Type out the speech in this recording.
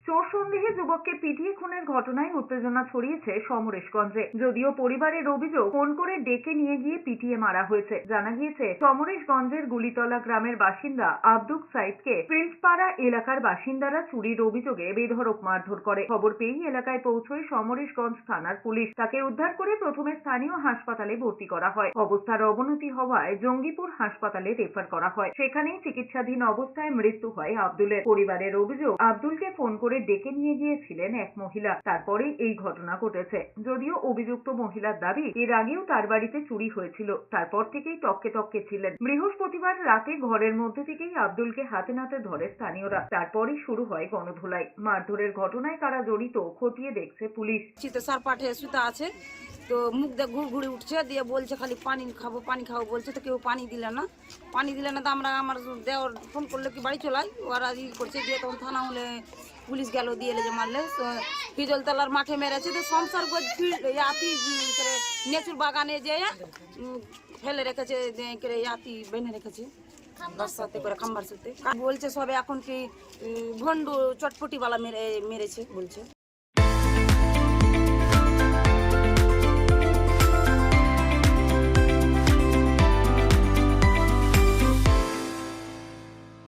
চোর সন্দেহে যুবককে পিটিয়ে খুনের ঘটনায় উত্তেজনা ছড়িয়েছে সমরেশগঞ্জে। যদিও পরিবারের অভিযোগ, ফোন করে ডেকে নিয়ে গিয়ে পিটিয়ে মারা হয়েছে। জানা গিয়েছে, সমরেশগঞ্জের গুলিতলা গ্রামের বাসিন্দা আব্দুল সাইদকে প্রিন্সপাড়া এলাকার বাসিন্দারা চুরির অভিযোগে বেধড়ক মারধর করে। খবর পেয়েই এলাকায় পৌঁছয় সমরেশগঞ্জ থানার পুলিশ। তাকে উদ্ধার করে প্রথমে স্থানীয় হাসপাতালে ভর্তি করা হয়। অবস্থার অবনতি হওয়ায় জঙ্গিপুর হাসপাতালে রেফার করা হয়। সেখানেই চিকিৎসাধীন অবস্থায় মৃত্যু হয় আব্দুলের। পরিবারের অভিযোগ, আব্দুলকে ফোন করে ডেকে নিয়ে গিয়েছিলেন এক মহিলা, তারপরেই এই ঘটনা ঘটেছে। যদিও অভিযুক্ত মহিলার দাবি, এর আগেও তার বাড়িতে চুরি হয়েছিল, তারপর থেকেই টককে টককে ছিলেন। বৃহস্পতিবার রাতে ঘরের মধ্যে থেকেই আব্দুলকে হাতে নাতে ধরে স্থানীয়রা। তারপরই শুরু হয় গণধোলাই। মারধরের ঘটনায় কারা জড়িত খতিয়ে দেখছে পুলিশ। চিতসার পাঠে সুতা আছে, তো মুখ দিয়ে ঘুরঘুরি উঠছে, দিয়ে বলছে খালি পানি খাবো বলছে, তো কেউ পানি দিলে না তো আমার দেওয়ার ফোন করলে কি বাড়ি চলাই, ওরা ই করছে, দিয়ে তখন থানা হলে পুলিশ গেল, দিয়ে যে মারলে পিজলতলার মাঠে মেরেছে। তো সংসার আতি নেচুর বাগানে যে ফেলে রেখেছে, আতি বেঁধে রেখেছে রাস্তাতে করে খাম্বার সাথে। বলছে সবে এখন কি ভন্ডু চটপটিওয়ালা মেরেছে বলছে।